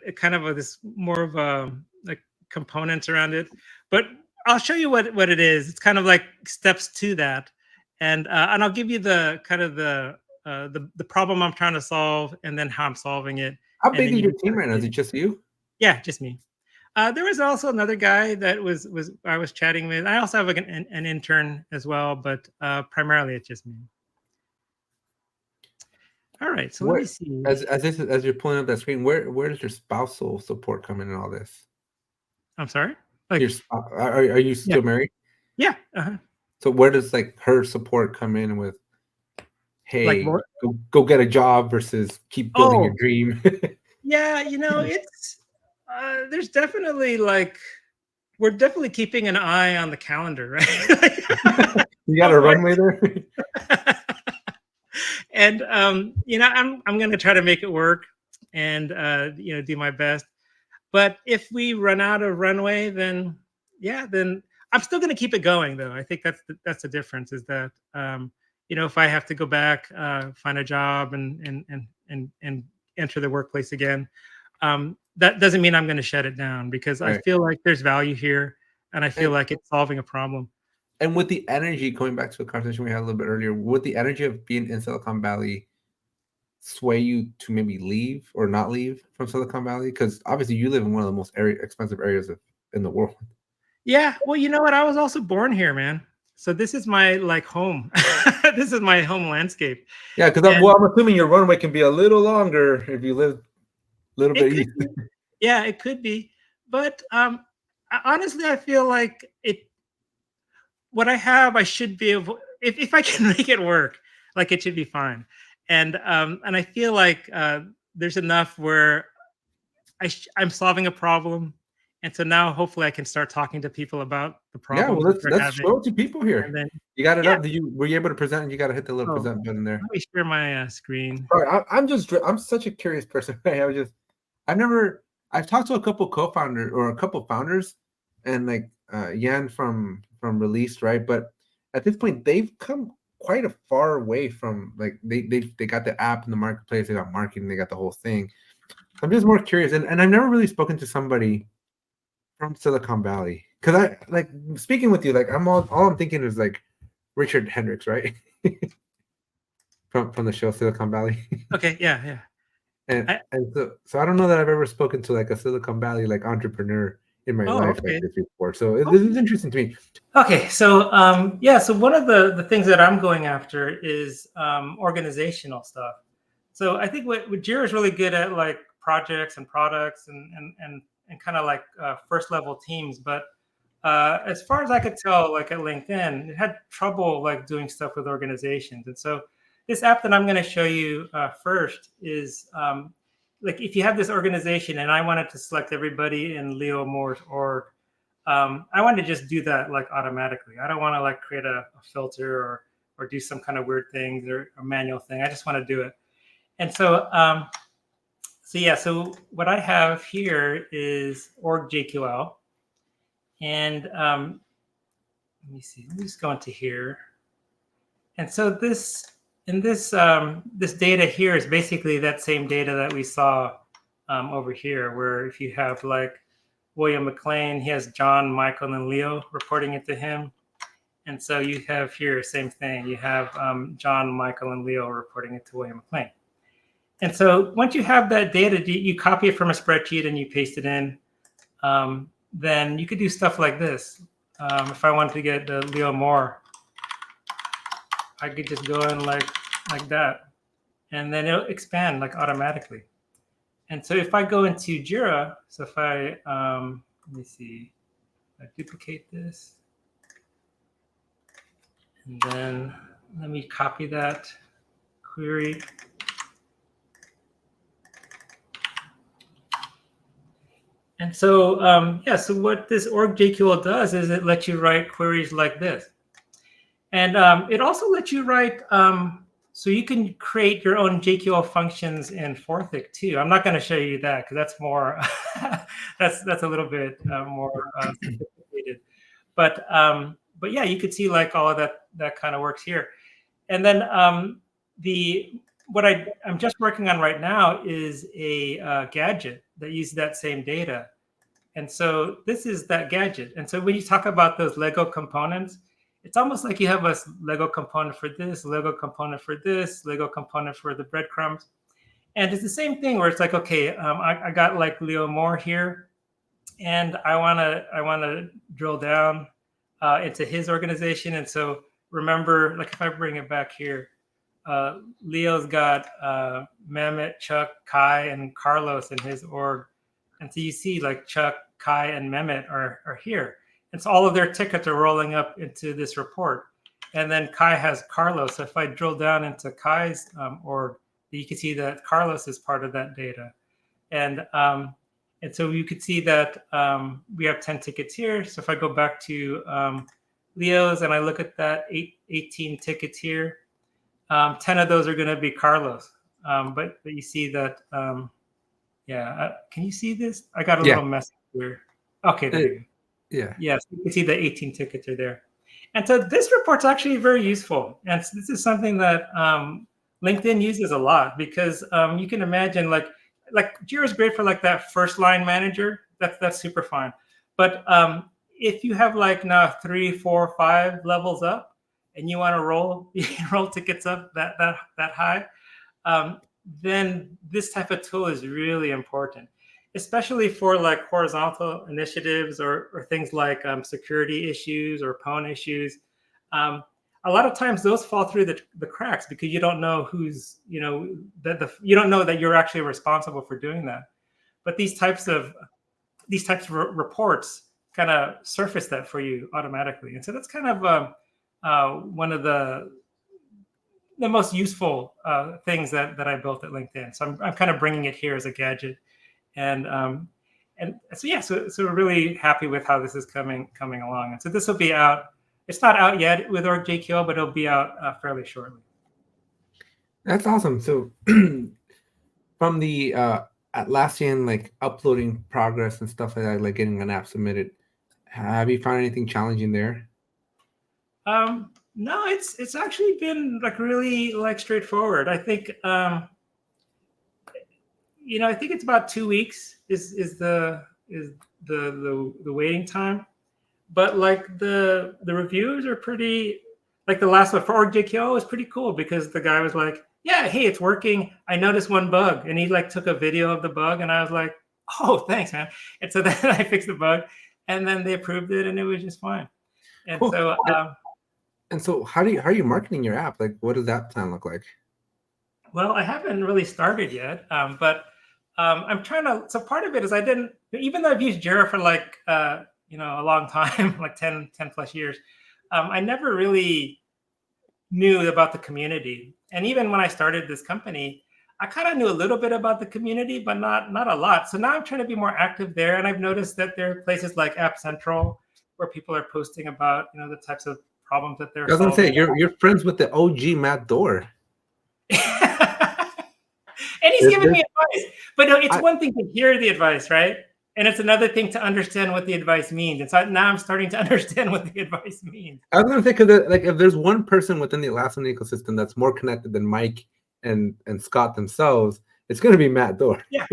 it kind of this more of a like components around it. But I'll show you what it is. It's kind of like steps to that, and I'll give you the kind of the problem I'm trying to solve, and then how I'm solving it, How and big then is you your can team right now? Is it just you? yeah, just me. There was also another guy that was I was chatting with. I also have like an intern as well, but primarily it's just me. All right, so let me Where see. as you're pulling up that screen, where does your spousal support come in all this? I'm sorry. Your Like are you yeah, still married? yeah, uh-huh. So where does like her support come in with, Like hey, more. go get a job versus keep building your Oh, dream? yeah, it's there's definitely like we're definitely keeping an eye on the calendar, right? You got Of a course. runway there? And I'm gonna try to make it work and do my best. But if we run out of runway, then yeah, then I'm still gonna keep it going though. I think that's the difference, is that if I have to go back, find a job and enter the workplace again, that doesn't mean I'm going to shut it down, because I Right. feel like there's value here and I feel And like it's solving a problem. and with the energy, going back to a conversation we had a little bit earlier, would the energy of being in Silicon Valley sway you to maybe leave or not leave from Silicon Valley? Because obviously you live in one of the most expensive areas in the world. Yeah, well, you know what? I was also born here, man. So this is my like home. This is my home landscape. Yeah, because And I'm assuming your runway can be a little longer if you live a little it bit could east. be, yeah, it could be. But honestly, I feel like what I have, I should be able, if I can make it work, like it should be fine. And I feel like there's enough where I'm solving a problem, and so now hopefully I can start talking to people about the Yeah, well, problems that they're let's having, show it to people and here. then You got it yeah. up. Were you able to present? You got to hit the little Oh, present button there. let me share my screen. All right, I'm such a curious person. I've talked to a couple co-founders or a couple founders, and like Yan from Released, right? But at this point, they've come quite a far way from like they got the app in the marketplace, they got marketing, they got the whole thing. I'm just more curious, and I've never really spoken to somebody from Silicon Valley, because I like speaking with you. Like all I'm thinking is like Richard Hendricks, right? from the show Silicon Valley. Okay, yeah. And so I don't know that I've ever spoken to like a Silicon Valley like entrepreneur in my life Okay. like this before. So this is interesting to me. Okay, so so one of the things that I'm going after is organizational stuff. So I think what Jira is really good at, like projects and products and kind of like first level teams. But as far as I could tell, like at LinkedIn, it had trouble like doing stuff with organizations. And so this app that I'm going to show you first is like if you have this organization and I wanted to select everybody in Leo Moore's org, I want to just do that like automatically. I don't want to like create a filter or do some kind of weird things or a manual thing. I just want to do it. And so so what I have here is org JQL. And let me see, let me just go into here. And so this data here is basically that same data that we saw over here, where if you have like William McLean, he has John, Michael, and Leo reporting it to him. And so you have here, same thing. You have John, Michael, and Leo reporting it to William McLean. And so once you have that data, you copy it from a spreadsheet and you paste it in. Then you could do stuff like this. If I wanted to get the Leo Moore, I could just go in like that, and then it'll expand like automatically. And so if I go into Jira, so if I, let me see, I duplicate this, and then let me copy that query. And so, so what this org JQL does is it lets you write queries like this. And it also lets you write, so you can create your own JQL functions in Forthic too. I'm not going to show you that because that's more, that's a little bit more sophisticated. But yeah, you could see like all of that kind of works here. And then what I'm just working on right now is a gadget that uses that same data. And so this is that gadget. And so when you talk about those Lego components, it's almost like you have a Lego component for this, Lego component for this, Lego component for the breadcrumbs. And it's the same thing where it's like, okay, I got like Leo Moore here, and I wanna drill down into his organization. And so remember, like if I bring it back here, Leo's got Mehmet, Chuck, Kai, and Carlos in his org. And so you see like Chuck, Kai, and Mehmet are here. And so all of their tickets are rolling up into this report. And then Kai has Carlos. So if I drill down into Kai's org, you can see that Carlos is part of that data. And so you could see that we have 10 tickets here. So if I go back to Leo's and I look at that 18 tickets here, 10 of those are going to be Carlos. But you see that, can you see this? I got a little mess here. Okay, there you go. Yeah. Yes, you can see the 18 tickets are there. And so this report's actually very useful. And so this is something that LinkedIn uses a lot because you can imagine like Jira is great for like that first line manager. That's super fine. But if you have like now 3, 4, 5 levels up and you want to roll tickets up that high, then this type of tool is really important, especially for like horizontal initiatives or things like security issues or pwn issues. A lot of times those fall through the cracks because you don't know who's, you don't know that you're actually responsible for doing that. But these types of reports kind of surface that for you automatically. And so that's kind of one of the the most useful things that I built at LinkedIn. So I'm kind of bringing it here as a gadget, and so yeah, so we're really happy with how this is coming along. And so this will be out. It's not out yet with org.jql, but it'll be out fairly shortly. That's awesome. So from the Atlassian like uploading progress and stuff like that, like getting an app submitted, have you found anything challenging there? No, it's actually been like really like straightforward. I think I think it's about 2 weeks is the waiting time, but like the reviews are pretty, like the last one for org.jql was pretty cool because the guy was like, yeah, hey, it's working. I noticed one bug, and he like took a video of the bug, and I was like, oh, thanks, man. And so then I fixed the bug, and then they approved it, and it was just fine. And cool. so. And so how are you marketing your app? Like, what does that plan look like? Well, I haven't really started yet, but I'm trying to. So part of it is I didn't, even though I've used Jira for like a long time, like 10 plus years, I never really knew about the community. And even when I started this company, I kind of knew a little bit about the community, but not a lot. So now I'm trying to be more active there, and I've noticed that there are places like App Central where people are posting about the types of problems that they're solving. I was gonna say you're friends with the OG Matt Dorr. And he's giving me advice, but it's one thing to hear the advice, right? And it's another thing to understand what the advice means. And so now I'm starting to understand what the advice means. I was gonna say, because like if there's one person within the Atlassian ecosystem that's more connected than Mike and Scott themselves, it's gonna be Matt Dorr. Yeah.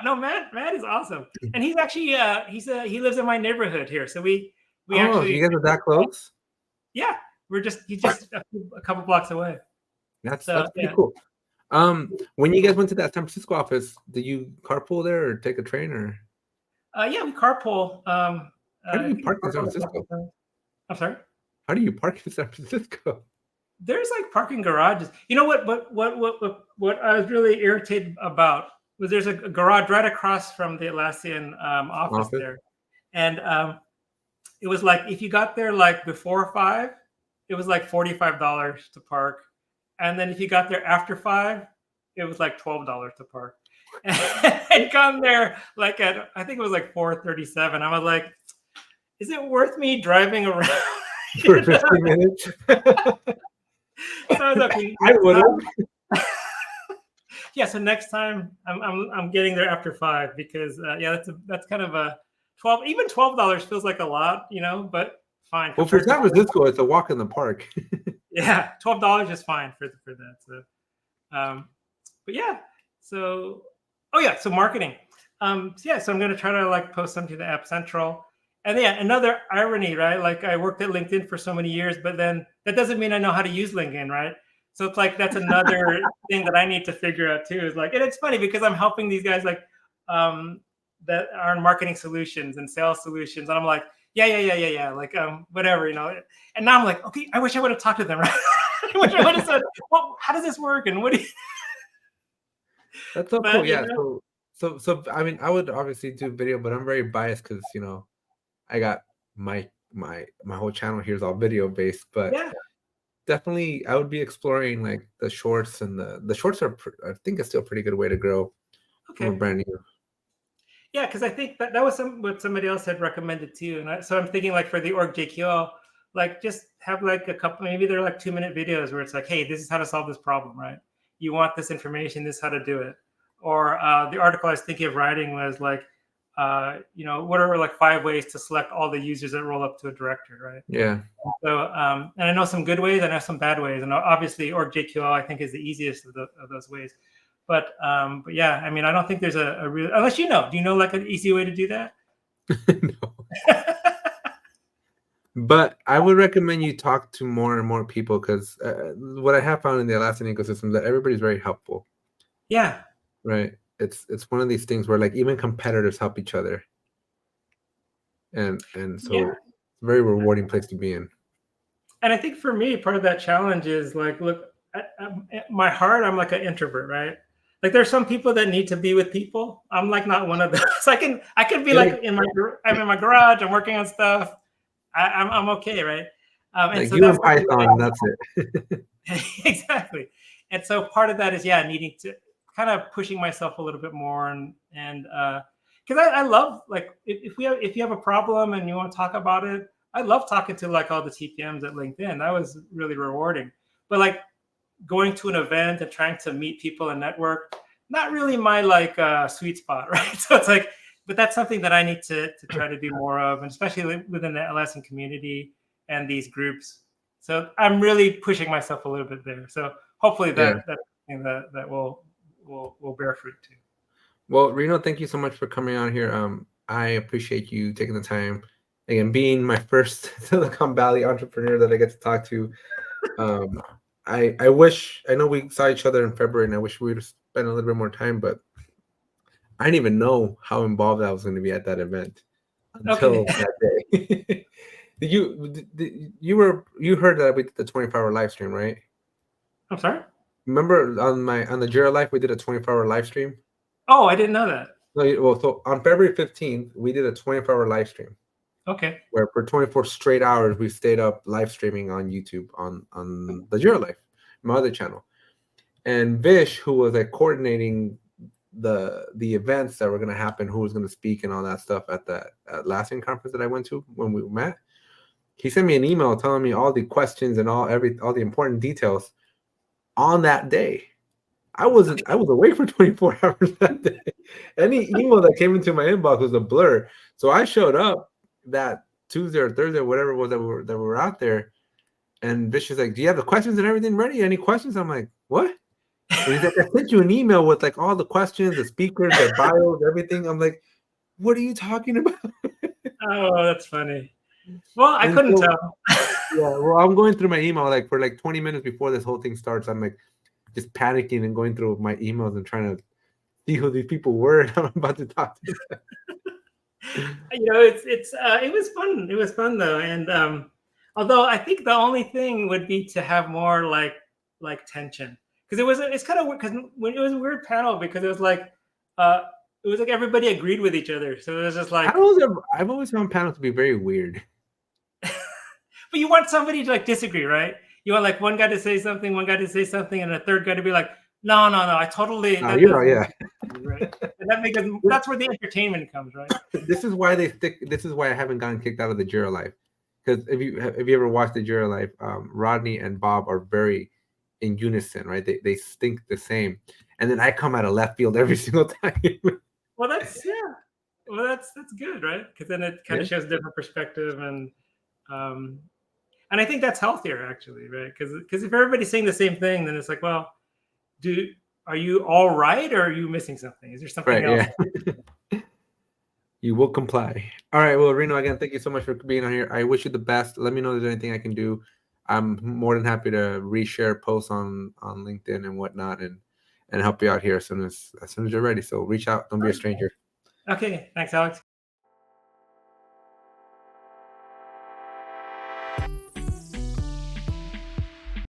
No, Matt is awesome, and he's actually he lives in my neighborhood here, so we actually. You guys are that close? Yeah, he's just a couple blocks away. That's pretty cool. When you guys went to that San Francisco office, did you carpool there or take a train or? Yeah, we carpool. How do you park in San Francisco? I'm sorry? How do you park in San Francisco? There's like parking garages. You know what I was really irritated about was there's a garage right across from the Atlassian office there. And it was like if you got there like before 5, it was like $45 to park. And then if you got there after 5, it was like $12 to park. And I'd gone there like at, I think it was like 4:37. I was like, is it worth me driving around for 15 minutes? So I was okay. I would have. Yeah, so next time I'm getting there after 5 because that's kind of a $12 feels like a lot, but fine. Well, for San Francisco, it's a walk in the park. Yeah, $12 is fine for that. So, but yeah, so so marketing. So I'm gonna try to like post something to App Central, and another irony, right? Like I worked at LinkedIn for so many years, but then that doesn't mean I know how to use LinkedIn, right? So it's like that's another thing that I need to figure out too. Is like, and it's funny because I'm helping these guys like that are in marketing solutions and sales solutions, and I'm like, yeah, like whatever, And now I'm like, okay, I wish I would have talked to them, right? I wish I would have said, well, how does this work, and what do you? That's so cool. Yeah. So I mean, I would obviously do video, but I'm very biased because I got my whole channel here is all video based, but definitely I would be exploring like the shorts, and the shorts are I think it's still a pretty good way to grow from a brand new. Yeah, because I think that was what somebody else had recommended too, and so I'm thinking like for the org.jql, like just have like a couple, maybe they're like 2-minute videos where it's like, hey, this is how to solve this problem, right? You want this information, this is how to do it. Or the article I was thinking of writing was like, what are like 5 ways to select all the users that roll up to a director, right? Yeah. So, and I know some good ways, I know some bad ways, and obviously org.jql I think is the easiest of those ways. But yeah, I mean, I don't think there's a real, unless do you know like an easy way to do that? No. But I would recommend you talk to more and more people because what I have found in the Atlassian ecosystem is that everybody's very helpful. Yeah. Right. It's one of these things where like even competitors help each other. And so it's a very rewarding place to be in. And I think for me, part of that challenge is like, look, at my heart, I'm like an introvert, right? Like there's some people that need to be with people. I'm like not one of those. I can be like I'm in my garage, I'm working on stuff. I'm okay, right? And Like so you that's and something Python, that's it. exactly. And so part of that is needing to kind of pushing myself a little bit more and because I love like if you have a problem and you want to talk about it, I love talking to like all the TPMs at LinkedIn. That was really rewarding. But like going to an event and trying to meet people and network, not really my like sweet spot, right? So it's like, but that's something that I need to try to do more of, and especially within the Atlassian community and these groups. So I'm really pushing myself a little bit there. So hopefully that will bear fruit too. Well, Reno, thank you so much for coming on here. I appreciate you taking the time. Again, being my first Silicon Valley entrepreneur that I get to talk to. I wish, I know we saw each other in February, and I wish we would have spent a little bit more time, but I didn't even know how involved I was going to be at that event until that day. You heard that we did the 24-hour live stream, right? I'm sorry? Remember on the Jira Life we did a 24-hour live stream? Oh, I didn't know that. No, well, so on February 15th, we did a 24-hour live stream. Okay. Where for 24 straight hours we stayed up live streaming on YouTube on the Jira Life, my other channel. And Vish, who was like coordinating the events that were going to happen, who was going to speak and all that stuff at the Atlassian conference that I went to when we met, he sent me an email telling me all the questions and all the important details on that day. I was awake for 24 hours that day. Any email that came into my inbox was a blur. So I showed up that Tuesday or Thursday, or whatever it was that we were out there, and Vish is like, "Do you have the questions and everything ready? Any questions?" I'm like, "What?" And he's like, "I sent you an email with like all the questions, the speakers, their bios, everything." I'm like, "What are you talking about?" Oh, that's funny. Well, I couldn't tell. Yeah, well, I'm going through my email like for like 20 minutes before this whole thing starts. I'm like just panicking and going through my emails and trying to see who these people were and I'm about to talk to them. It was fun. It was fun though, and although I think the only thing would be to have more like tension, because it's kind of because when it was a weird panel because it was like everybody agreed with each other, so it was just like I've always found panels to be very weird. But you want somebody to like disagree, right? You want like one guy to say something, one guy to say something, and a third guy to be like, no, I totally. Yeah. Right. And that's where the entertainment comes, right? This is why This is why I haven't gotten kicked out of the Jira Life. Because if you ever watched the Jira Life, Rodney and Bob are very in unison, right? They think the same, and then I come out of left field every single time. Well, that's good, right? Because then it kind of shows different perspective, and I think that's healthier actually, right? Because if everybody's saying the same thing, then it's like, well, are you all right, or are you missing something? Is there something else? Yeah. You will comply. All right. Well, Reno, again, thank you so much for being on here. I wish you the best. Let me know if there's anything I can do. I'm more than happy to reshare posts on LinkedIn and whatnot, and help you out here as soon as you're ready. So reach out. Don't be a stranger. Okay. Thanks, Alex.